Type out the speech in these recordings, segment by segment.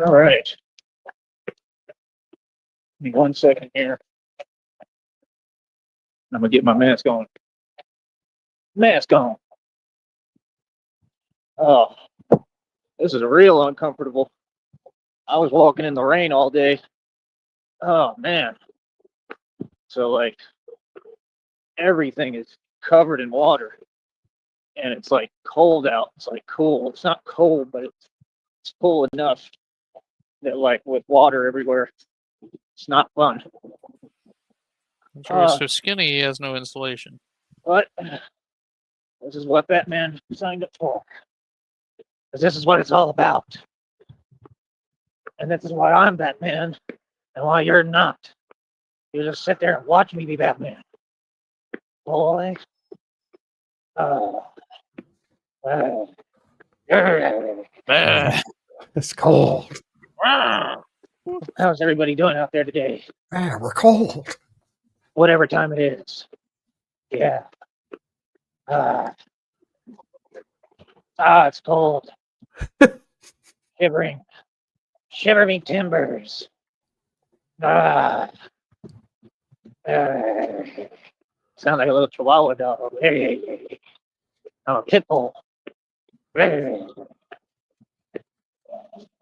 All right. Give me 1 second here. I'm gonna get my mask on. Mask on. Oh, this is real uncomfortable. I was walking in the rain all day. Oh man. So like everything is covered in water. And it's like cold out. It's like cool. It's not cold, but it's cool enough that like with water everywhere, it's not fun. I'm sure he's so skinny he has no insulation. But this is what Batman signed up for. Because this is what it's all about. And this is why I'm Batman and why you're not. You just sit there and watch me be Batman. Boy. It's cold. How's everybody doing out there today? We're cold. Whatever time it is. Yeah. It's cold. Shivering. Shivering timbers. Sound like a little chihuahua dog. I'm a pit bull.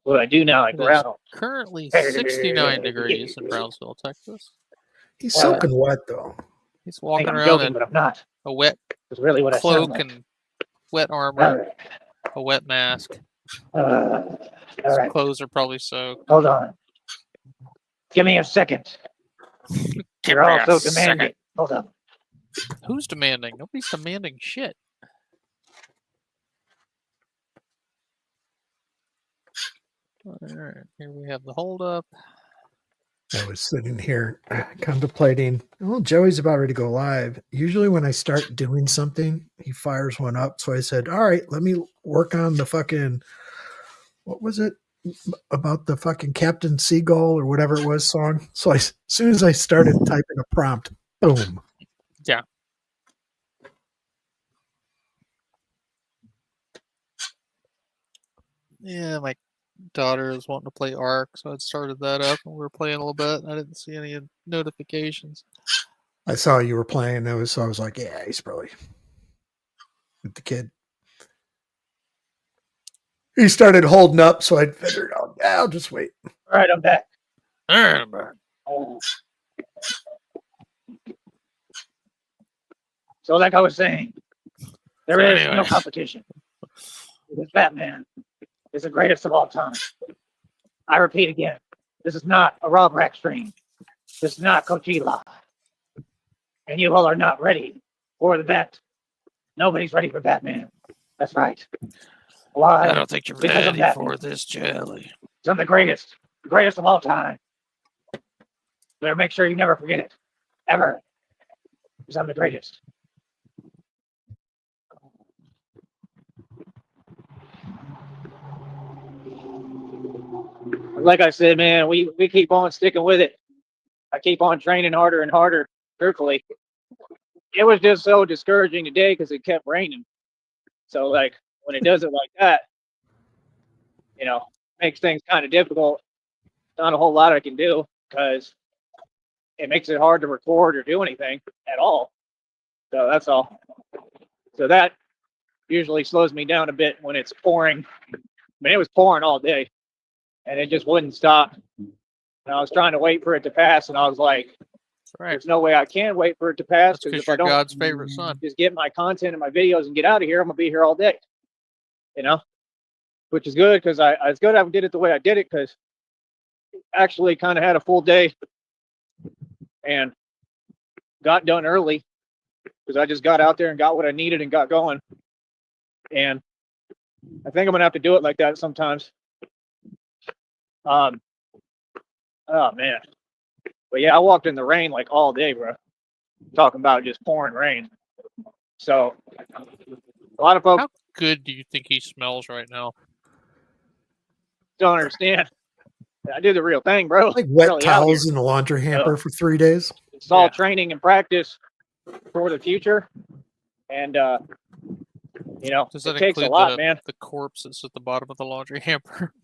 What I do now, I growl. Currently 69 degrees in Brownsville, Texas. He's soaking wet, though. He's walking I'm around joking, in but I'm not. a wet It's really what cloak I sound and wet armor, a wet mask. all His right. clothes are probably soaked. Hold on. Give me a second. You're all so demanding. Hold on. Who's demanding? Nobody's demanding shit. Alright, here we have the holdup. I was sitting here contemplating, well, Joey's about ready to go live. Usually when I start doing something, he fires one up. So I said, all right, let me work on the fucking, what was it? About the fucking Captain Seagull or whatever it was song. So as soon as I started typing a prompt, boom. Yeah. Yeah, my daughter is wanting to play Ark, so I started that up and we were playing a little bit. I didn't see any notifications. I saw you were playing those, so I was like, yeah, he's probably with the kid. He started holding up, so I figured, I'll just wait. All right, I'm back. I'm back. So like I was saying, there is no competition. Because Batman is the greatest of all time. I repeat again, this is not a Rob Rack stream. This is not Coachella. And you all are not ready for the bet. Nobody's ready for Batman. That's right. Why? I don't think you're ready for this jelly. I'm the greatest of all time. Better make sure you never forget it. Ever. Because I'm the greatest. Like I said, man, we keep on sticking with it. I keep on training harder and harder, truthfully. It was just so discouraging today because it kept raining. So, like, when it does it like that, makes things kind of difficult. Not a whole lot I can do because it makes it hard to record or do anything at all. So that's all. So that usually slows me down a bit when it's pouring. I mean, it was pouring all day, and it just wouldn't stop. And I was trying to wait for it to pass, and I was like, there's no way I can wait for it to pass because if I don't God's favorite son. Just get my content and my videos and get out of here, I'm going to be here all day. Which is good because it's good I did it the way I did it because actually kind of had a full day and got done early because I just got out there and got what I needed and got going. And I think I'm gonna have to do it like that sometimes. Oh man. But yeah, I walked in the rain like all day, bro. Talking about just pouring rain. So a lot of folks. How good do you think he smells right now? Don't understand. I did the real thing, bro. Like wet towels in a laundry hamper for 3 days. It's all training and practice for the future. And does that it takes a include lot, man. The corpse that's at the bottom of the laundry hamper?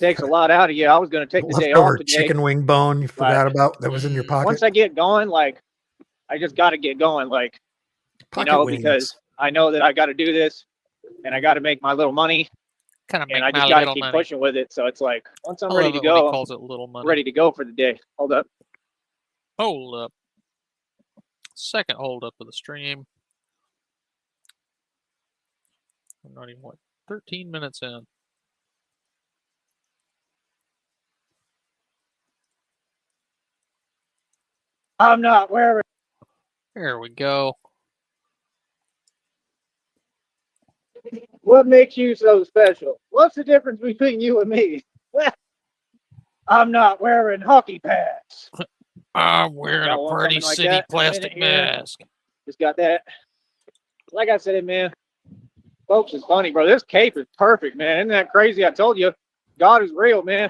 takes a lot out of you. I was going to take the day off Leftover today. chicken wing bone you forgot about that was in your pocket. Once I get going, like, I just got to get going, like, Pocket because I know that I got to do this and I got to make my little money Kind of and make I just my got to little keep money. pushing with it. So it's like, once I'm I ready love to it when he go, calls it little I'm money. ready to go for the day. Hold up. Hold up. Second hold up of the stream. I'm not even, what, 13 minutes in. I'm not wearing. There we go. What makes you so special? What's the difference between you and me? I'm not wearing hockey pads. I'm wearing Got a one Party coming like City that in a plastic minute here. mask. Just got that. Like I said, man, folks, it's funny, bro. This cape is perfect, man. Isn't that crazy? I told you, God is real, man.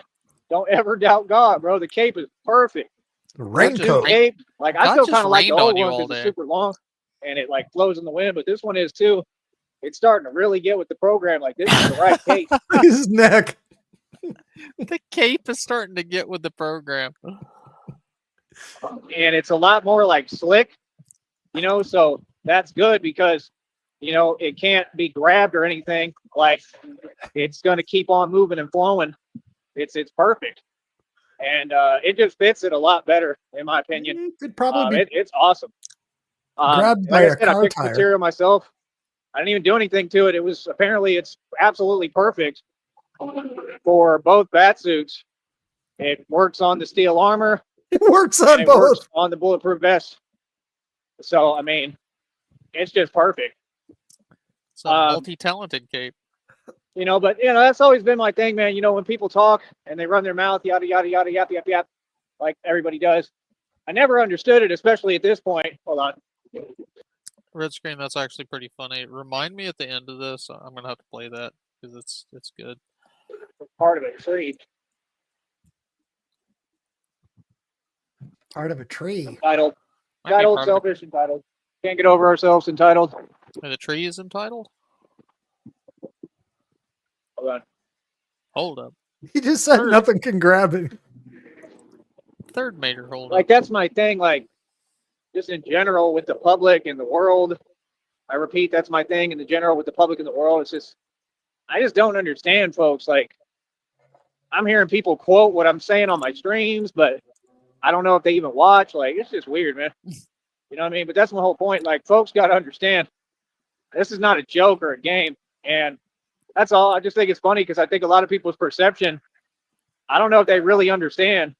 Don't ever doubt God, bro. The cape is perfect. The This new raincoat. cape, like I God still just kind of like the rained old on you one all because it's day. super long and it like flows in the wind. But this one is too. It's starting to really get with the program. Like this is the right cape. His neck. The cape is starting to get with the program. And it's a lot more like slick, so that's good because it can't be grabbed or anything. Like it's going to keep on moving and flowing. It's perfect, and it just fits it a lot better in my opinion. Could probably be It's awesome. grabbed by Like I a said, I car picked the tire. material myself. I didn't even do anything to it. It was apparently it's absolutely perfect for both bat suits. It works on the steel armor. It works on And it works both. on the bulletproof vest. So I mean, it's just perfect. It's a multi-talented cape. But that's always been my thing, man. When people talk and they run their mouth, yada yada yada yada yada yada, like everybody does. I never understood it, especially at this point. Hold on. Red screen, that's actually pretty funny. Remind me at the end of this. I'm gonna have to play that because it's good. Part of it, free. Part of a tree. Entitled. Might be Entitled, part of selfish, entitled. Can't get over ourselves, entitled. the tree is entitled. Hold on. Hold up. He just said Third. nothing can grab it. Third major hold Like up. that's my thing. Like just in general with the public and the world. I repeat, that's my thing in the general with the public and the world. It's just I just don't understand, folks. Like I'm hearing people quote what I'm saying on my streams, but I don't know if they even watch. Like it's just weird, man. You know what I mean? But that's my whole point. Like folks got to understand this is not a joke or a game. And that's all. I just think it's funny because I think a lot of people's perception, I don't know if they really understand.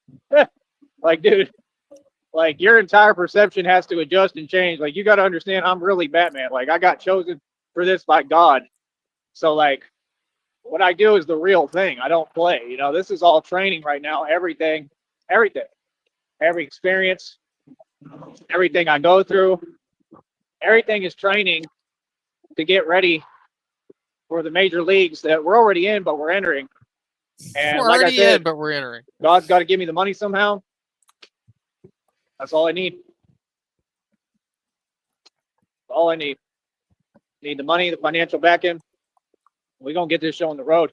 Like, dude, like your entire perception has to adjust and change. Like you got to understand I'm really Batman. Like I got chosen for this by God. So like what I do is the real thing. I don't play. This is all training right now. Everything, every experience, everything I go through, everything is training to get ready for the major leagues that we're already in, but we're entering. And We're like I already said, in, but we're entering. God's got to give me the money somehow. That's all I need. All I need. Need the money, the financial backing. We're going to get this show on the road.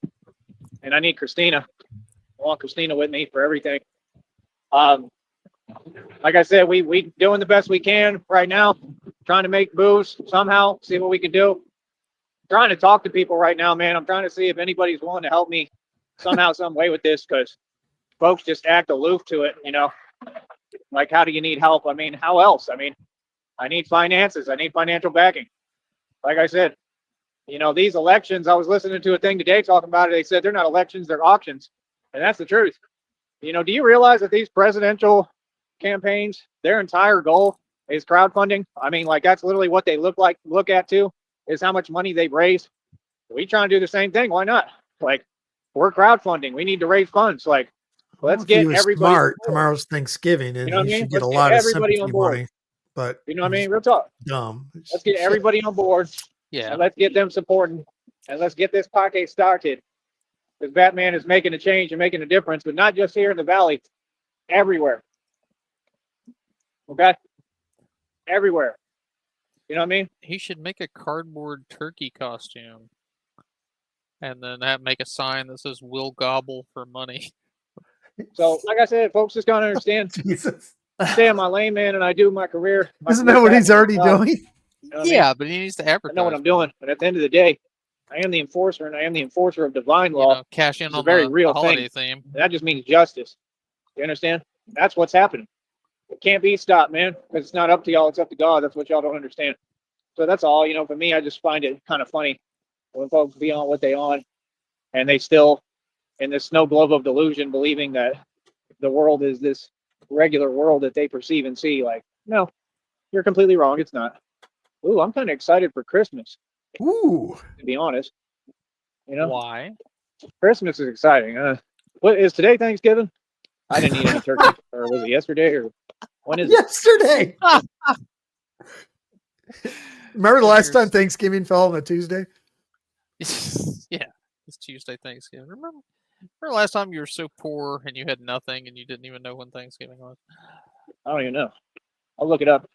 And I need Christina. I want Christina with me for everything. Like I said, we doing the best we can right now, trying to make moves somehow, see what we can do. Trying to talk to people right now, man. I'm trying to see if anybody's willing to help me somehow, some way with this, because folks just act aloof to it, Like, how do you need help? I mean, how else? I mean, I need finances. I need financial backing. Like I said, these elections, I was listening to a thing today talking about it. They said they're not elections, they're auctions. And that's the truth. Do you realize that these presidential campaigns, their entire goal is crowdfunding? I mean, like that's literally what they look at too, is how much money they've raised. We try and do the same thing. Why not? Like, we're crowdfunding. We need to raise funds. Like, let's Well, if he get was everybody. smart, tomorrow's Thanksgiving, and You know what I he mean? should get Let's a get lot of everybody on sympathy board. money. But You know what I he's mean? Real talk. dumb. Let's get everybody on board. Yeah. And let's get them supporting. And let's get this podcast started. Because Batman is making a change and making a difference, but not just here in the Valley, everywhere. Okay? Everywhere. You know what I mean? He should make a cardboard turkey costume. and then make a sign that says "Will gobble for money." So, like I said, folks just gotta understand. Jesus. Stay in my lane, man, and I do my career. My Isn't career that what path he's is already my job, doing? you know what I mean? Yeah, but he needs to I advertise. know what I'm doing, but at the end of the day, I am the enforcer, and I am the enforcer of divine You law. know, cash in It's a on very the real holiday thing. theme. And that just means justice. You understand? That's what's happening. It can't be stopped, man, because it's not up to y'all. It's up to God. That's what y'all don't understand. So that's all. You know, for me, I just find it kind of funny when folks be on what they on, and they still in this snow globe of delusion, believing that the world is this regular world that they perceive and see. Like, no, you're completely wrong. It's not. Ooh, I'm kind of excited for Christmas, Ooh. to be honest. You know, Why? Christmas is exciting. What is today? Thanksgiving? I didn't eat any turkey, or was it yesterday, or when is it? Yesterday. Remember the last Here's- time Thanksgiving fell on a Tuesday? Yeah, it's Tuesday Thanksgiving. Remember last time you were so poor and you had nothing and you didn't even know when Thanksgiving was? I don't even know. I'll look it up.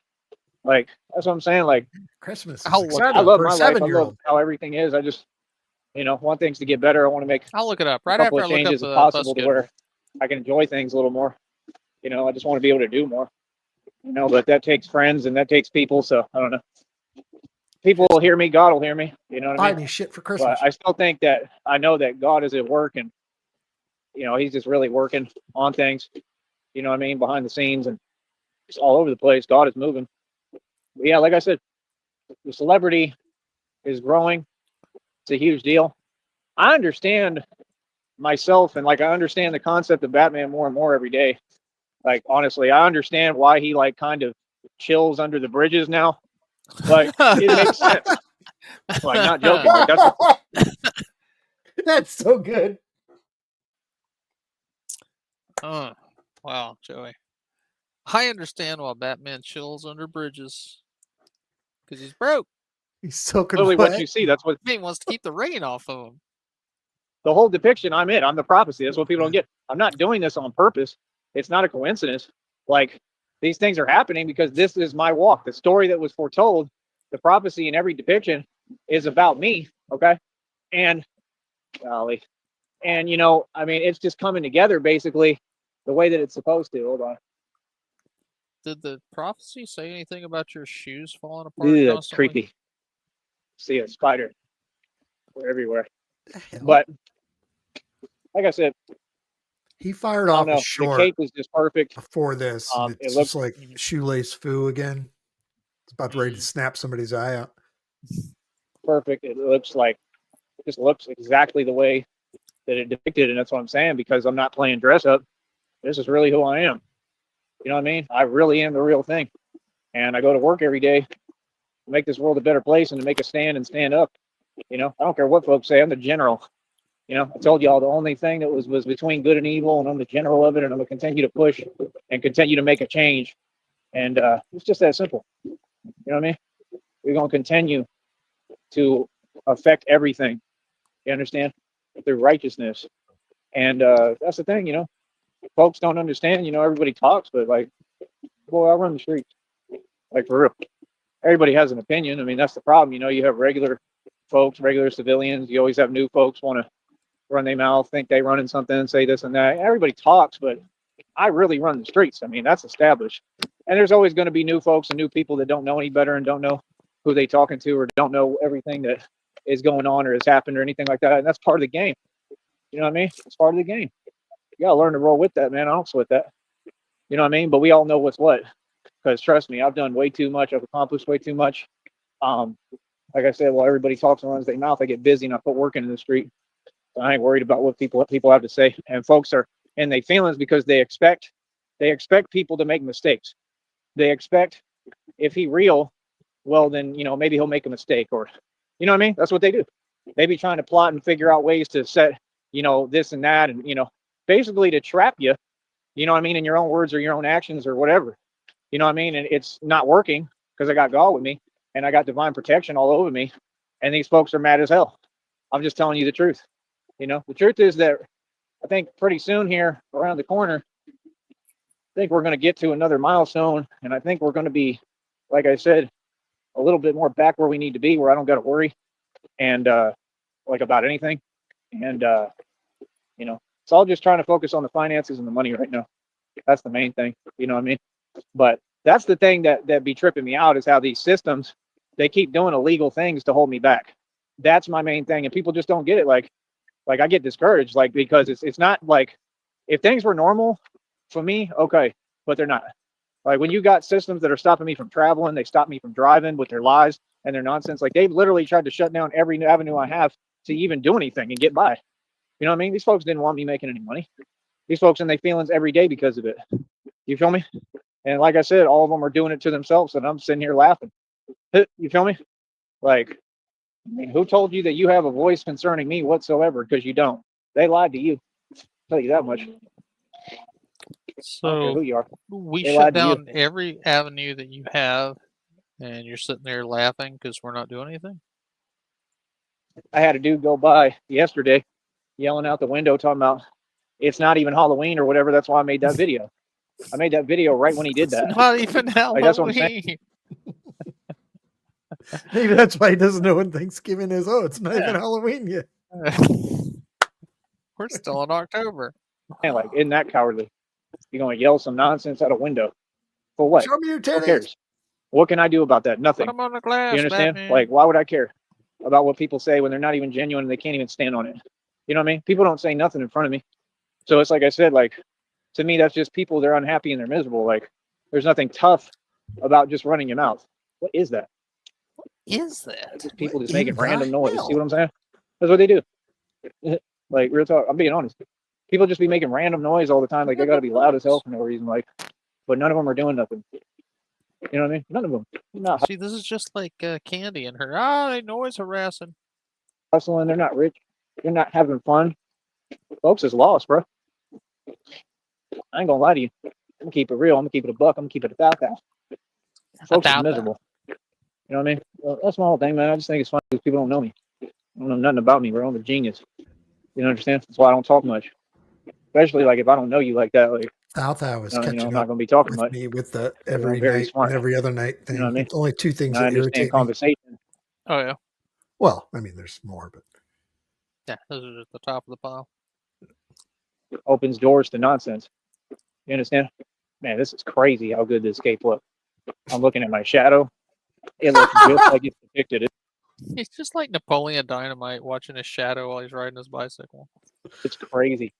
Like that's what I'm saying. Like Christmas I'll is look exciting I love for a my life. I love 7-year-old. how everything is. I just, want things to get better. I want to make I'll look it up a right couple after of I look up changes the if bus possible to schedule. where I can enjoy things a little more. I just want to be able to do more. But that takes friends and that takes people. So I don't know. People will hear me. God will hear me. You know what I Buy mean? me shit for But Christmas. I still think that I know that God is at work and, he's just really working on things, you know what I mean, behind the scenes and it's all over the place. God is moving. But yeah, like I said, the celebrity is growing. It's a huge deal. I understand myself and like I understand the concept of Batman more and more every day. Like honestly, I understand why he like kind of chills under the bridges now. Like it makes sense. Like not joking. Like That's so good. Oh, wow, Joey. I understand why Batman chills under bridges because he's broke. He's soaking literally wet. what you see. That's what He wants to keep the rain off of him. the whole depiction I'm in. I'm the prophecy. That's what people don't get. I'm not doing this on purpose. It's not a coincidence. Like these things are happening because this is my walk. The story that was foretold, the prophecy in every depiction is about me. Okay. And golly. And it's just coming together basically the way that it's supposed to. Hold on. Did the prophecy say anything about your shoes falling apart Ugh, constantly? creepy. See a spider. We're everywhere. The hell? But like I said, He fired I off don't know. a The short cape is just perfect. before this. And It it's looks just like shoelace foo again. It's about ready to snap somebody's eye out. perfect. It just looks exactly the way that it depicted, and that's what I'm saying because I'm not playing dress up. This is really who I am. You know what I mean? I really am the real thing, and I go to work every day to make this world a better place and to make a stand and stand up. I don't care what folks say. I'm the general. I told y'all the only thing that was between good and evil, and I'm the general of it, and I'm gonna continue to push and continue to make a change. And it's just that simple. You know what I mean? We're gonna continue to affect everything. You understand? Through righteousness. And that's the thing, folks don't understand. Everybody talks, but like, boy, I run the streets. Like for real. Everybody has an opinion. I mean, that's the problem. You have regular folks, regular civilians. You always have new folks want to run their mouth, think they running something, say this and that. Everybody talks, but I really run the streets. I mean, that's established. And there's always going to be new folks and new people that don't know any better and don't know who they talking to or don't know everything that is going on or has happened or anything like that. And that's part of the game. You know what I mean? It's part of the game. You got to learn to roll with that, man. I don't sweat that. You know what I mean? But we all know what's what. Because trust me, I've done way too much. I've accomplished way too much. Like I said, while everybody talks and runs their mouth, I get busy and I put work into the street. So I ain't worried about what people have to say. And folks are in their feelings because they expect people to make mistakes. They expect if he real, well then maybe he'll make a mistake or you know what I mean? That's what they do. They be trying to plot and figure out ways to set this and that and basically to trap you. You know what I mean? In your own words or your own actions or whatever. You know what I mean? And it's not working because I got God with me and I got divine protection all over me. And these folks are mad as hell. I'm just telling you the truth. The truth is that I think pretty soon here around the corner, I think we're going to get to another milestone. And I think we're going to be, like I said, a little bit more back where we need to be, where I don't got to worry and like about anything. And it's all just trying to focus on the finances and the money right now. That's the main thing. You know what I mean? But that's the thing that be tripping me out is how these systems, they keep doing illegal things to hold me back. That's my main thing, and people just don't get it. Like I get discouraged, like, because it's not like, if things were normal for me, okay, but they're not. Like, when you got systems that are stopping me from traveling, they stop me from driving with their lies and their nonsense. Like, they've literally tried to shut down every avenue I have to even do anything and get by. You know what I mean? These folks didn't want me making any money. These folks in their feelings every day because of it. You feel me? And like I said, all of them are doing it to themselves, and I'm sitting here laughing. You feel me? Like, I mean, who told you that you have a voice concerning me whatsoever? Because you don't. They lied to you. I'll tell you that much. I don't care So who you are. we They shut lied to you. down every avenue that you have, and you're sitting there laughing because we're not doing anything. I had a dude go by yesterday yelling out the window talking about it's not even Halloween or whatever. That's why I made that video. I made that video right when he did that. It's not even Halloween. Like, that's what I'm saying. Maybe that's why he doesn't know when Thanksgiving is. Oh, it's not Yeah. even Halloween yet. We're still in October. And like, isn't that cowardly? You're going to yell some nonsense out a window for what? Show me your Who titties. cares? What can I do about that? Put Nothing. them on the glass, You understand? Batman. Like, why would I care about what people say when they're not even genuine and they can't even stand on it? You know what I mean? People don't say nothing in front of me. So it's like I said, like, to me, that's just people. They're unhappy and they're miserable. Like, there's nothing tough about just running your mouth. What is that? Is that? Just people just in making the random noise. hell? See what I'm saying? That's what they do. Like, real talk. I'm being honest. People just be making random noise all the time. Like, they got to be loud as hell for no reason. Like, but none of them are doing nothing. You know what I mean? None of them. They're not See, this is just like Candy and her. They noise harassing. hustling. They're not rich. They're not having fun. Folks is lost, bro. I ain't gonna lie to you. I'm gonna keep it real. I'm gonna keep it a buck. I'm gonna keep it a thousand. Folks is About that. miserable. You know what I mean? Well, that's my whole thing, man. I just think it's funny because people don't know me. They don't know nothing about me, bro. I'm a genius. You understand? That's why I don't talk much. Especially like if I don't know you like that, like, Althau was I'm catching not up gonna be talking with much. me with the I'm every very night smart. and every other night thing. You know what I mean? It's only two things And I that understand irritate me. conversation. Oh yeah. Well, I mean, there's more, but Yeah, those are at the top of the pile. Opens doors to nonsense. You understand? Man, this is crazy how good this cape looks. I'm looking at my shadow. It looks just like it's depicted. He's just like Napoleon Dynamite watching his shadow while he's riding his bicycle. It's crazy.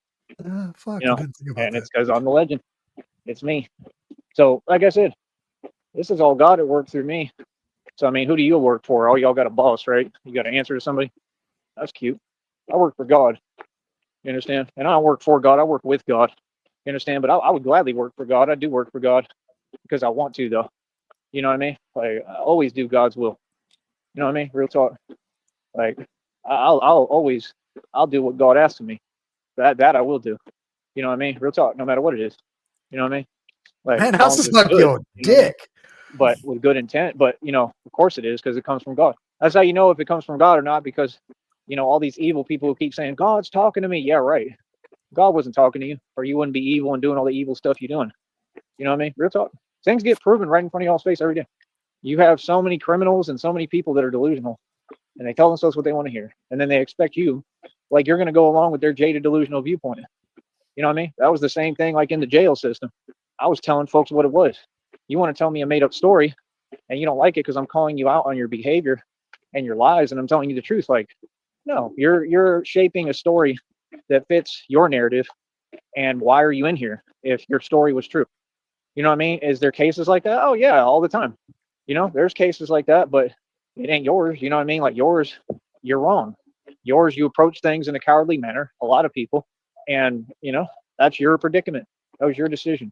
fuck, You know, I didn't think about and that. it's because I'm the legend. It's me. So, like I said, this is all God at work through me. So, I mean, who do you work for? Oh, y'all got a boss, right? You got to answer to somebody. That's cute. I work for God. You understand? And I don't work for God. I work with God. You understand? But I would gladly work for God. I do work for God because I want to, though. You know what I mean? Like, I always do God's will. You know what I mean? Real talk. Like, I'll always, I'll do what God asks of me. That I will do. You know what I mean? Real talk, no matter what it is. You know what I mean? Like, Man, as I'll long as it's suck good, your you know what I mean? dick. But with good intent. But, you know, of course it is because it comes from God. That's how you know if it comes from God or not, because, you know, all these evil people who keep saying, God's talking to me. Yeah, right. God wasn't talking to you, or you wouldn't be evil and doing all the evil stuff you're doing. You know what I mean? Real talk. Things get proven right in front of y'all's face every day. You have so many criminals and so many people that are delusional, and they tell themselves what they want to hear. And then they expect you, like, you're going to go along with their jaded, delusional viewpoint. You know what I mean? That was the same thing like in the jail system. I was telling folks what it was. You want to tell me a made up story, and you don't like it because I'm calling you out on your behavior and your lies, and I'm telling you the truth. Like, no, you're shaping a story that fits your narrative. And why are you in here if your story was true? You know what I mean? Is there cases like that? Oh yeah, all the time. You know, there's cases like that, but it ain't yours. You know what I mean? Like, yours, you're wrong. Yours, you approach things in a cowardly manner. A lot of people, and you know, that's your predicament. That was your decision.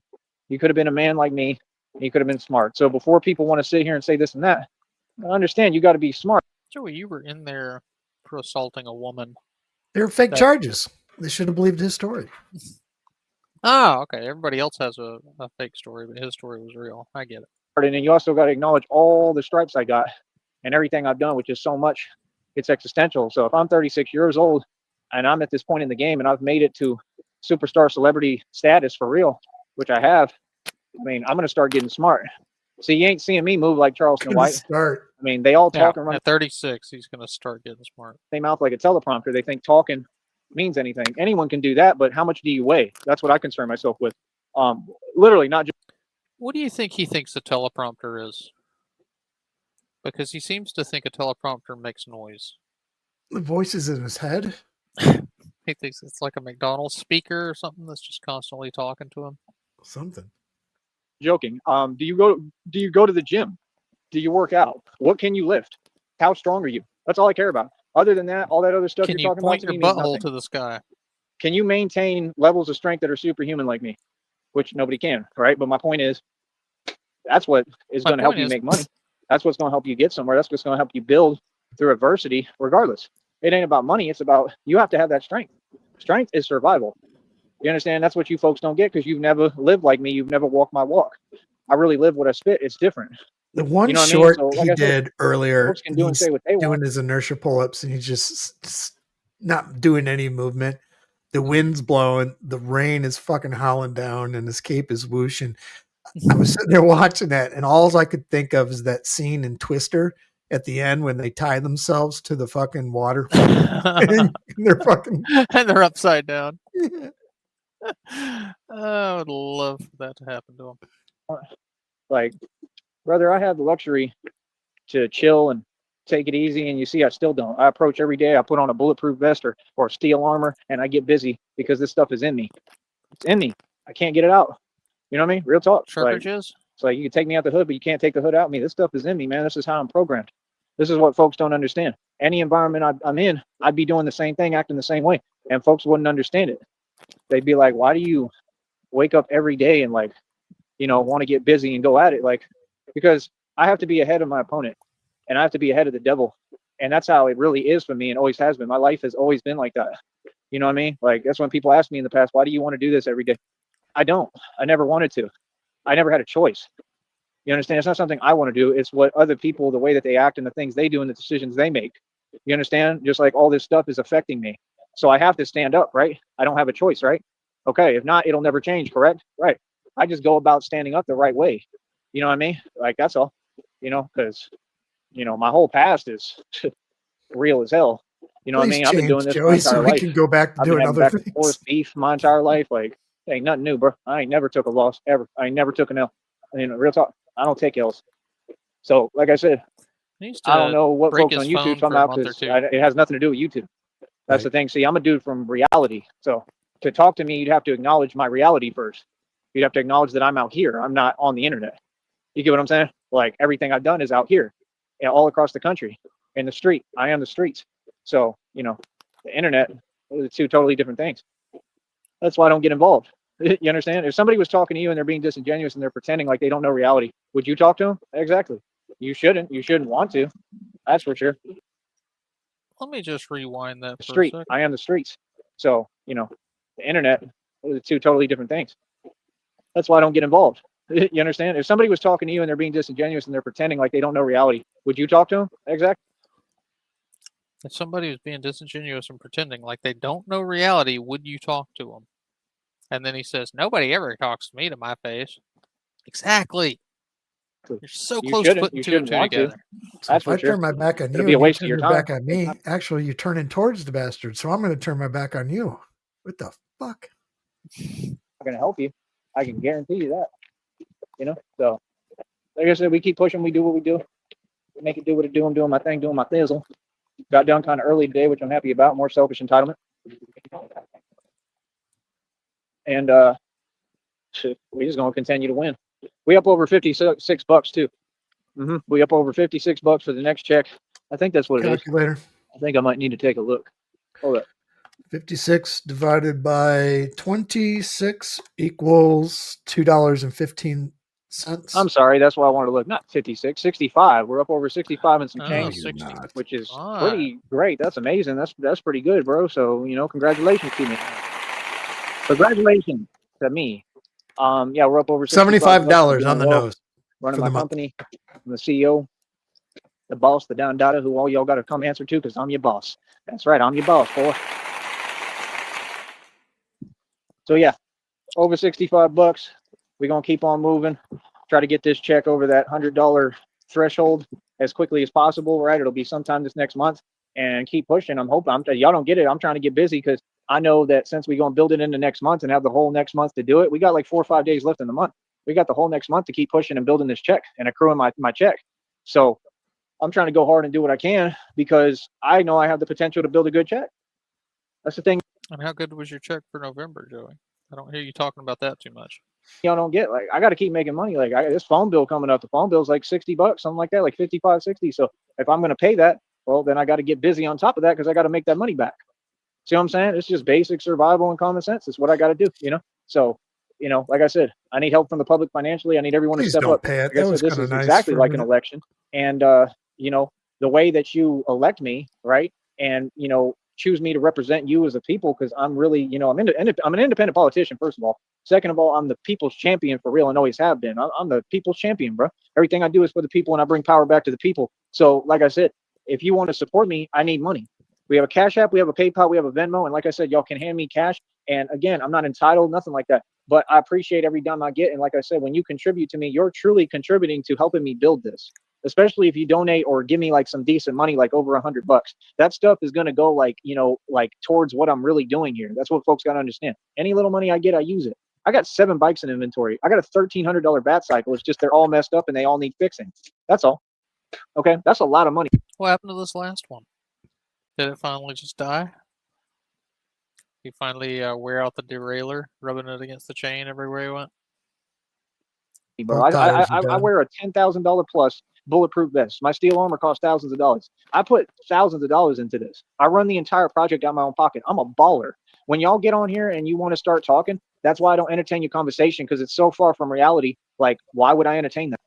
You could have been a man like me. You could have been smart. So before people want to sit here and say this and that, I understand you got to be smart. Joey, you were in there for assaulting a woman. They were fake That- charges. They should have believed his story. Oh, okay. Everybody else has a fake story, but his story was real. I get it. And then you also got to acknowledge all the stripes I got and everything I've done, which is so much. It's existential. So if I'm 36 years old and I'm at this point in the game and I've made it to superstar celebrity status for real, which I have, I mean, I'm going to start getting smart. See, you ain't seeing me move like Charleston Gonna White. start. I mean, they all Yeah, talk and run at 36, he's going to start getting smart. their mouth like a teleprompter. They think talking means anything. Anyone can do that, but how much do you weigh? That's what I concern myself with. Literally, not just. What do you think he thinks a teleprompter is? Because he seems to think a teleprompter makes noise. The voices in his head. He thinks it's like a McDonald's speaker or something that's just constantly talking to him. Something. Joking. Do you go to the gym? Do you work out? What can you lift? How strong are you? That's all I care about. Other than that, all that other stuff Can you're you talking about point to your me means butthole nothing. to the sky? Can you maintain levels of strength that are superhuman like me? Which nobody can, right? But my point is, that's what is going to help you make money. That's what's going to help you get somewhere. That's what's going to help you build through adversity, regardless. It ain't about money. It's about, you have to have that strength. Strength is survival. You understand? That's what you folks don't get because you've never lived like me. You've never walked my walk. I really live what I spit. It's different. The one You know what I mean? short So, like he I said, did earlier, folks can do and he's say what they doing want. his inertia pull-ups, and he's just not doing any movement. The wind's blowing, the rain is fucking howling down, and his cape is whooshing. I was sitting there watching that, and all I could think of is that scene in Twister at the end when they tie themselves to the fucking water, and they're fucking. And they're upside down. Yeah. I would love for that to happen to him. Like, brother, I have the luxury to chill and take it easy, and you see I still don't. I approach every day. I put on a bulletproof vest or steel armor, and I get busy because this stuff is in me. It's in me. I can't get it out. You know what I mean? Real talk. Like, Shirkages? it's like you can take me out the hood, but you can't take the hood out of me. This stuff is in me, man. This is how I'm programmed. This is what folks don't understand. Any environment I'm in, I'd be doing the same thing, acting the same way, and folks wouldn't understand it. They'd be like, why do you wake up every day and, like, you know, want to get busy and go at it? Like, because I have to be ahead of my opponent, and I have to be ahead of the devil. And that's how it really is for me, and always has been. My life has always been like that. You know what I mean? Like, that's when people ask me in the past, why do you want to do this every day? I don't. I never wanted to. I never had a choice. You understand? It's not something I want to do. It's what other people, the way that they act and the things they do and the decisions they make. You understand? Just like all this stuff is affecting me. So I have to stand up, right? I don't have a choice, right? Okay. If not, it'll never change, correct? Right. I just go about standing up the right way. You know what I mean? Like, that's all. You know, because, you know, my whole past is real as hell. You know what I Please mean? I've been doing change, this my Joey, entire so we life. can go back to I've been doing having other back and things. forth beef my entire life. Like, ain't nothing new, bro. I ain't never took a loss ever. I ain't never took an L. I mean, real talk. I don't take L's. So, like I said, He needs I don't to know what break folks his on YouTube phone talking for a about month or because two. it has nothing to do with YouTube. That's the thing. See, I'm a dude from reality. So to talk to me, you'd have to acknowledge my reality first. You'd have to acknowledge that I'm out here. I'm not on the internet. You get what I'm saying? Like, everything I've done is out here, and all across the country, in the street. I am the streets. So, you know, the internet, those are two totally different things. That's why I don't get involved. You understand? If somebody was talking to you and they're being disingenuous and they're pretending like they don't know reality, would you talk to them? Exactly. You shouldn't. You shouldn't want to. That's for sure. Let me just rewind that The for a street. second. I am the streets. So, you know, the internet, those are two totally different things. That's why I don't get involved. You understand? If somebody was talking to you and they're being disingenuous and they're pretending like they don't know reality, would you talk to them? Exactly. If somebody was being disingenuous and pretending like they don't know reality, would you talk to them? And then he says, nobody ever talks to me to my face. Exactly. You're so You close to shouldn't. putting You two and shouldn't two want to. together. So That's if for I sure. turn my back on It'll you be a and you waste of turn your your back time. on me, actually, you're turning towards the bastard. So I'm going to turn my back on you. What the fuck? I'm going to help you. I can guarantee you that. You know? So, like I said, we keep pushing. We do what we do. We make it do what it do. I'm doing my thing, doing my thizzle. Got done kind of early today, which I'm happy about. More selfish entitlement. And we just going to continue to win. We up over $56 too. We up over $56 for the next check. I think that's what it is. Calculator. I think I might need to take a look. Hold up. 56 divided by 26 equals $2.15. I'm sorry. That's why I wanted to look. Not 56, 65. We're up over 65 and some Oh, change, you're 60. not. which is 65. pretty great. That's amazing. That's pretty good, bro. So, you know, congratulations to me. Congratulations to me. Yeah, we're up over $75 doing on the well, nose. running for my the month. company. I'm the CEO, the boss, the down data, who all y'all got to come answer to because I'm your boss. That's right. I'm your boss, boy. So, yeah, over $65. We're going to keep on moving. Try to get this check over that $100 threshold as quickly as possible, right? It'll be sometime this next month, and keep pushing. I'm hoping y'all don't get it. I'm trying to get busy because I know that since we're going to build it into next month and have the whole next month to do it, we got like 4 or 5 days left in the month. We got the whole next month to keep pushing and building this check and accruing my check. So I'm trying to go hard and do what I can because I know I have the potential to build a good check. That's the thing. And how good was your check for November, Joey? I don't hear you talking about that too much. Y'all don't get, like, I got to keep making money. Like, this phone bill coming up, the phone bill's like $60, something like that, like 55, 60. So if I'm going to pay that, well, then I got to get busy on top of that because I got to make that money back. See what I'm saying? It's just basic survival and common sense. It's what I got to do, you know? So, you know, like I said, I need help from the public financially. I need everyone to Please step don't up. pay it. Like I That said, was this kinda is nice exactly for a like an minute. election. And, you know, the way that you elect me, right? And, you know, choose me to represent you as a people, because I'm really, you know, I'm an independent politician, first of all. Second of all, I'm the people's champion for real and always have been. I'm the people's champion, bro. Everything I do is for the people and I bring power back to the people. So, like I said, if you want to support me, I need money. We have a Cash App, we have a PayPal, we have a Venmo. And like I said, y'all can hand me cash. And again, I'm not entitled, nothing like that. But I appreciate every dime I get. And like I said, when you contribute to me, you're truly contributing to helping me build this. Especially if you donate or give me like some decent money, like over $100. That stuff is going to go like, you know, like towards what I'm really doing here. That's what folks got to understand. Any little money I get, I use it. I got 7 bikes in inventory. I got a $1,300 bat cycle. It's just they're all messed up and they all need fixing. That's all. Okay, that's a lot of money. What happened to this last one? Did it finally just die? You finally wear out the derailleur, rubbing it against the chain everywhere you went? Bro, Both tires are I dead. wear a $10,000 plus bulletproof vest. My steel armor costs thousands of dollars. I put thousands of dollars into this. I run the entire project out of my own pocket. I'm a baller. When y'all get on here and you want to start talking, that's why I don't entertain your conversation, because it's so far from reality. Like, why would I entertain that?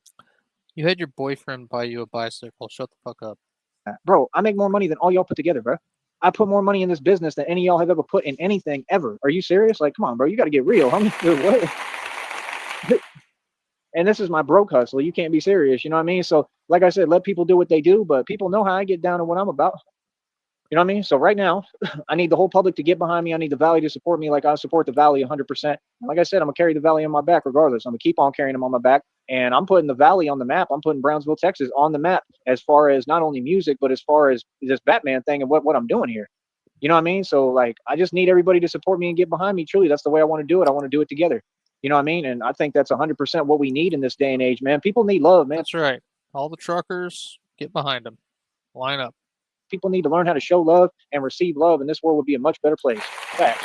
You had your boyfriend buy you a bicycle. Shut the fuck up. Bro, I make more money than all y'all put together, bro. I put more money in this business than any of y'all have ever put in anything ever. Are you serious? Like, come on, bro. You got to get real. What? And this is my broke hustle. You can't be serious. You know what I mean? So, like I said, let people do what they do, but people know how I get down and what I'm about. You know what I mean? So right now, I need the whole public to get behind me. I need the Valley to support me like I support the Valley 100%. Like I said, I'm going to carry the Valley on my back regardless. I'm going to keep on carrying them on my back. And I'm putting the Valley on the map. I'm putting Brownsville, Texas on the map as far as not only music, but as far as this Batman thing and what I'm doing here. You know what I mean? So, like, I just need everybody to support me and get behind me. Truly, that's the way I want to do it. I want to do it together. You know what I mean? And I think that's 100% what we need in this day and age, man. People need love, man. That's right. All the truckers, get behind them. Line up. People need to learn how to show love and receive love, and this world would be a much better place. Facts.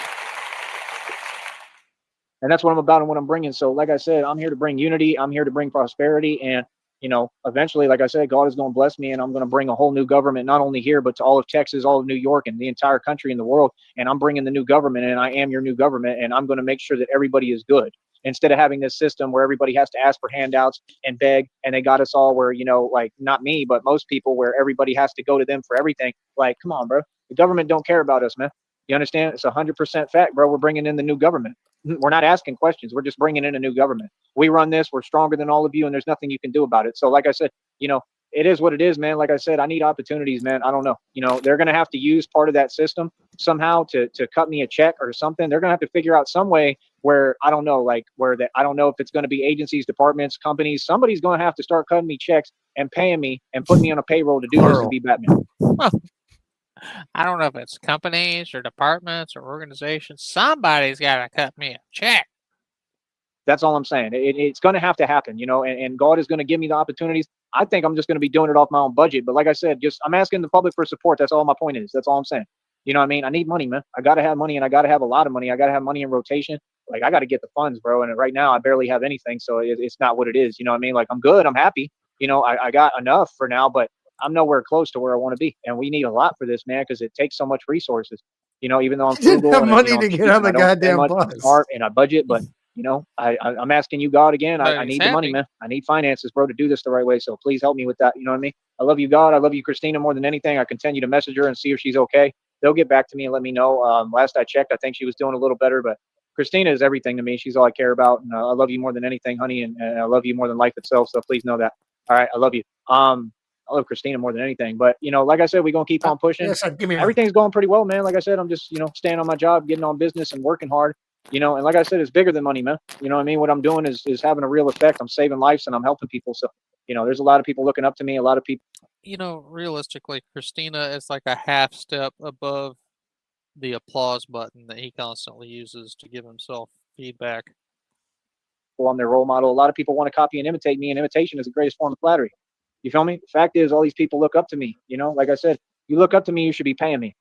And that's what I'm about and what I'm bringing. So, like I said, I'm here to bring unity. I'm here to bring prosperity. And, you know, eventually, like I said, God is going to bless me, and I'm going to bring a whole new government, not only here, but to all of Texas, all of New York, and the entire country and the world. And I'm bringing the new government, and I am your new government, and I'm going to make sure that everybody is good. Instead of having this system where everybody has to ask for handouts and beg, and they got us all where, you know, like, not me, but most people, where everybody has to go to them for everything. Like, come on, bro. The government don't care about us, man. You understand? It's 100% fact, bro. We're bringing in the new government. We're not asking questions. We're just bringing in a new government. We run this. We're stronger than all of you, and there's nothing you can do about it. So, like I said, you know, it is what it is, man. Like I said, I need opportunities, man. I don't know. You know, they're going to have to use part of that system somehow to cut me a check or something. They're going to have to figure out some way where, I don't know, like where that, I don't know if it's going to be agencies, departments, companies. Somebody's going to have to start cutting me checks and paying me and putting me on a payroll to do this to be Batman. I don't know if it's companies or departments or organizations. Somebody's got to cut me a check. That's all I'm saying. It's going to have to happen, you know, and God is going to give me the opportunities. I think I'm just going to be doing it off my own budget. But like I said, just I'm asking the public for support. That's all my point is. That's all I'm saying. You know what I mean? I need money, man. I got to have money, and I got to have a lot of money. I got to have money in rotation. Like, I got to get the funds, bro. And right now I barely have anything. So it's not what it is. You know what I mean? Like, I'm good. I'm happy. You know, I got enough for now, but I'm nowhere close to where I want to be. And we need a lot for this, man, because it takes so much resources. You know, even though I'm Didn't frugal have and money you know, to I'm get cheap on and the I don't spend goddamn much, I'm bus. smart and I budget, but you know, I'm asking you, God, again. But I he's need the money, happy. man. I need finances, bro, to do this the right way. So please help me with that. You know what I mean? I love you, God. I love you, Christina, more than anything. I continue to message her and see if she's okay. They'll get back to me and let me know. Last I checked, I think she was doing a little better, but Christina is everything to me. She's all I care about. And I love you more than anything, honey. And I love you more than life itself. So please know that. All right. I love you. I love Christina more than anything, but you know, like I said, we're going to keep on pushing. Yes, give me Everything's going pretty well, man. Like I said, I'm just, you know, staying on my job, getting on business and working hard, you know, and like I said, it's bigger than money, man. You know what I mean? What I'm doing is having a real effect. I'm saving lives and I'm helping people. So, you know, there's a lot of people looking up to me. A lot of people. You know, realistically, Christina is like a half step above the applause button that he constantly uses to give himself feedback. I'm their role model. A lot of people want to copy and imitate me, and imitation is the greatest form of flattery. You feel me? The fact is, all these people look up to me. You know, like I said, you look up to me, you should be paying me.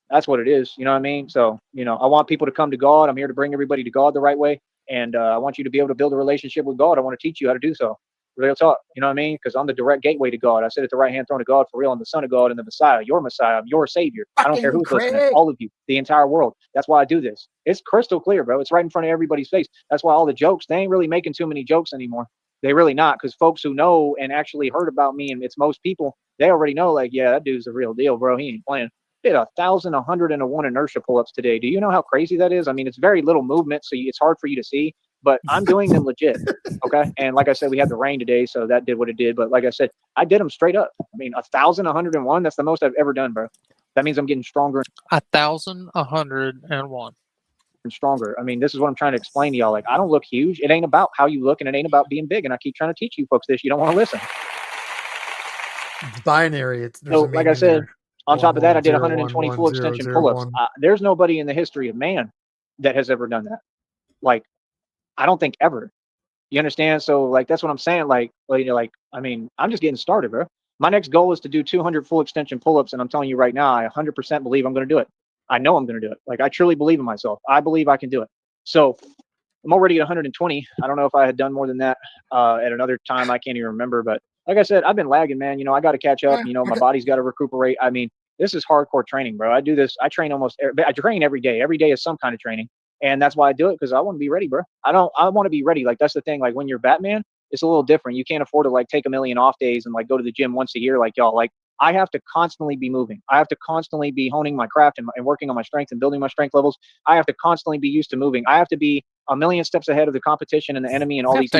That's what it is. You know what I mean? So, you know, I want people to come to God. I'm here to bring everybody to God the right way. And I want you to be able to build a relationship with God. I want to teach you how to do so. Real talk. You know what I mean? Because I'm the direct gateway to God. I sit at the right hand throne of God for real. I'm the Son of God and the Messiah, your Messiah, your Savior. I don't care Fucking who's listening. Craig. All of you, the entire world. That's why I do this. It's crystal clear, bro. It's right in front of everybody's face. That's why all the jokes, they ain't really making too many jokes anymore. They really not, because folks who know and actually heard about me, and it's most people, they already know, like, yeah, that dude's the real deal, bro. He ain't playing. Did 1,101 inertia pull-ups today. Do you know how crazy that is? I mean, it's very little movement, so it's hard for you to see, but I'm doing them legit. Okay. And like I said, we had the rain today, so that did what it did. But like I said, I did them straight up. I mean, 1,101, that's the most I've ever done, bro. That means I'm getting stronger 1,101. and stronger. I mean, this is what I'm trying to explain to y'all. Like, I don't look huge. It ain't about how you look, and it ain't about being big. And I keep trying to teach you folks this. You don't want to listen. It's binary. So, like I said, on top of that, I did 120 full extension pull-ups. There's nobody in the history of man that has ever done that. Like, I don't think ever. You understand? So, like, that's what I'm saying. Like, you know, like, I mean, I'm just getting started, bro. My next goal is to do 200 full extension pull-ups, and I'm telling you right now, I 100% believe I'm going to do it. I know I'm going to do it. Like, I truly believe in myself. I believe I can do it. So, I'm already at 120. I don't know if I had done more than that at another time. I can't even remember. But like I said, I've been lagging, man. You know, I got to catch up. You know, my body's got to recuperate. I mean, this is hardcore training, bro. I do this. I train I train every day. Every day is some kind of training. And that's why I do it, because I want to be ready, bro. I want to be ready. Like, that's the thing. Like, when you're Batman, it's a little different. You can't afford to like take a million off days and like go to the gym once a year like y'all. Like, I have to constantly be moving. I have to constantly be honing my craft and working on my strength and building my strength levels. I have to constantly be used to moving. I have to be a million steps ahead of the competition and the enemy and all these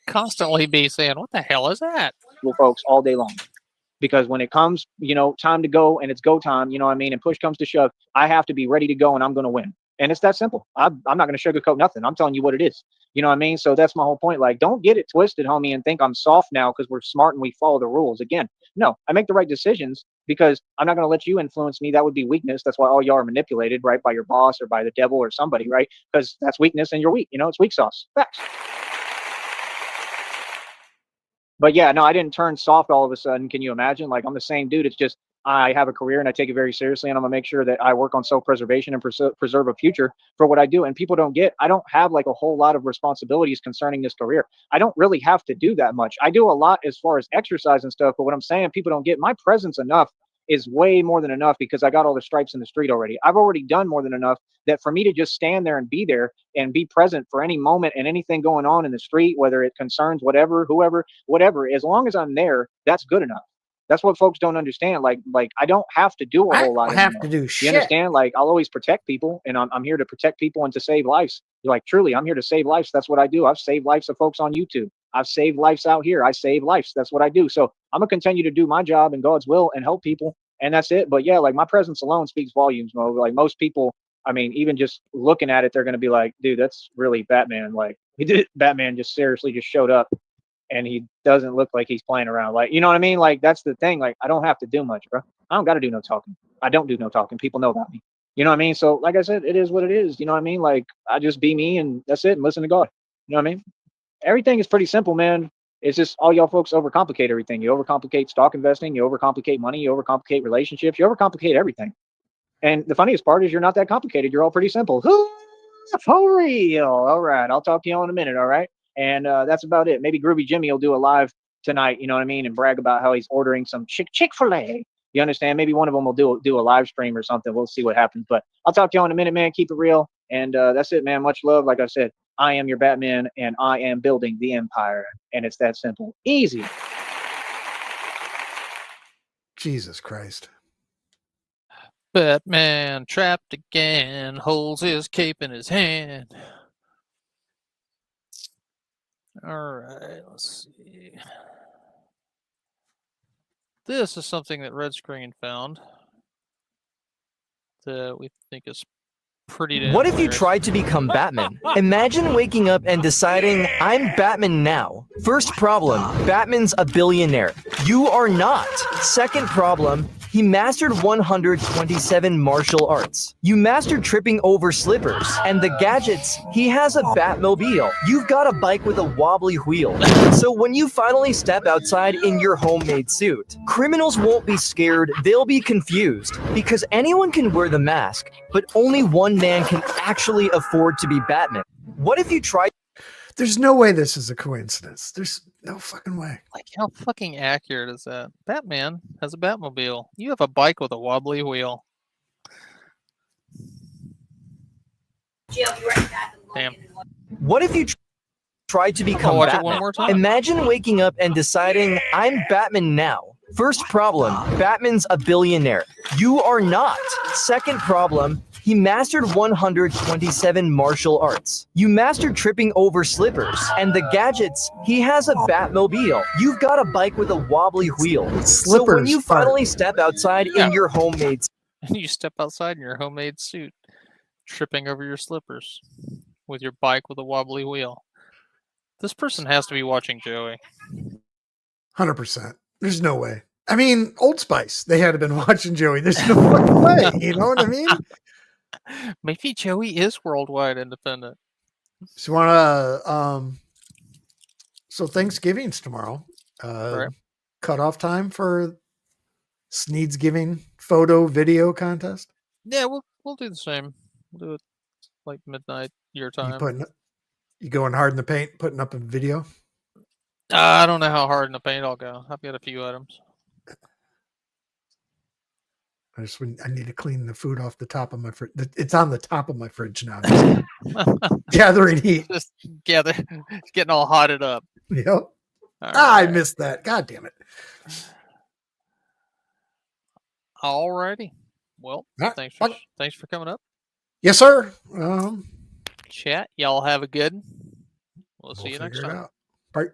constantly be saying, what the hell is that? Folks all day long. Because when it comes, you know, time to go and it's go time, you know what I mean? And push comes to shove, I have to be ready to go and I'm going to win. And it's that simple. I'm not going to sugarcoat nothing. I'm telling you what it is. You know what I mean? So that's my whole point. Like, don't get it twisted, homie, and think I'm soft now because we're smart and we follow the rules. Again, no, I make the right decisions because I'm not going to let you influence me. That would be weakness. That's why all y'all are manipulated, right? By your boss or by the devil or somebody, right? Because that's weakness and you're weak. You know, it's weak sauce. Facts. But yeah, no, I didn't turn soft all of a sudden. Can you imagine? Like, I'm the same dude. It's just I have a career and I take it very seriously, and I'm gonna make sure that I work on self-preservation and preserve a future for what I do. And people don't get, I don't have like a whole lot of responsibilities concerning this career. I don't really have to do that much. I do a lot as far as exercise and stuff, but what I'm saying, people don't get, my presence enough is way more than enough because I got all the stripes in the street already. I've already done more than enough that for me to just stand there and be be present for any moment and anything going on in the street, whether it concerns whatever, whoever, whatever, as long as I'm there, that's good enough. That's what folks don't understand. Like I don't have to do a whole lot. I have to do shit. You understand? Like, I'll always protect people, and I'm here to protect people and to save lives. Like, truly, I'm here to save lives. That's what I do. I've saved lives of folks on YouTube. I've saved lives out here. I save lives. That's what I do. So I'm gonna continue to do my job in God's will and help people, and that's it. But yeah, like, my presence alone speaks volumes, Mo. Like, most people, I mean, even just looking at it, they're gonna be like, dude, that's really Batman. Like, he did it. Batman just seriously just showed up. And he doesn't look like he's playing around. Like, you know what I mean? Like, that's the thing. Like, I don't have to do much, bro. I don't got to do no talking. I don't do no talking. People know about me. You know what I mean? So, like I said, it is what it is. You know what I mean? Like, I just be me and that's it, and listen to God. You know what I mean? Everything is pretty simple, man. It's just all y'all folks overcomplicate everything. You overcomplicate stock investing. You overcomplicate money. You overcomplicate relationships. You overcomplicate everything. And the funniest part is you're not that complicated. You're all pretty simple. For real. All right. I'll talk to you all in a minute. All right. And that's about it. Maybe Groovy Jimmy will do a live tonight, you know what I mean, and brag about how he's ordering some Chick-fil-A. You understand? Maybe one of them will do a live stream or something. We'll see what happens. But I'll talk to you all in a minute, man. Keep it real. And that's it, man. Much love. Like I said, I am your Batman, and I am building the empire. And it's that simple. Easy. Jesus Christ. Batman trapped again, holds his cape in his hand. All right, let's see. This is something that Red Screen found that we think is pretty damn What if you hilarious. tried to become Batman? Imagine waking up and deciding, I'm Batman now. First problem, Batman's a billionaire. You are not. Second problem, He mastered 127 martial arts. You mastered tripping over slippers. And the gadgets, he has a Batmobile. You've got a bike with a wobbly wheel. So when you finally step outside in your homemade suit, criminals won't be scared, they'll be confused. Because anyone can wear the mask, but only one man can actually afford to be Batman. What if you tried? There's no way this is a coincidence. There's no fucking way. Like, how fucking accurate is that? Batman has a Batmobile. You have a bike with a wobbly wheel. Damn. What if you tried to become watch it Batman? one more time. Imagine waking up and deciding, I'm Batman now. First problem, Batman's a billionaire. You are not. Second problem, he mastered 127 martial arts. You mastered tripping over slippers. And the gadgets, he has a Batmobile. You've got a bike with a wobbly wheel. So when you finally step outside in your homemade You step outside in your homemade suit, tripping over your slippers with your bike with a wobbly wheel. This person has to be watching Joey. 100%. There's no way. I mean, Old Spice, they had to been watching Joey. There's no fucking way. You know what I mean? Maybe Joey is worldwide independent. So you want to, so Thanksgiving's tomorrow. Right. Cutoff time for Sneed's giving photo video contest. Yeah, we'll do the same. We'll do it like midnight your time. You going hard in the paint, putting up a video? I don't know how hard in the paint I'll go. I've got a few items. I need to clean the food off the top of my fridge. It's on the top of my fridge now. Gathering heat. Just it's getting all hotted up. Yep. I missed that. God damn it. Alrighty. Well, Right. Thanks for coming up. Yes, sir. Chat. Y'all have a good one. We'll see you next figure it time. out. Bye.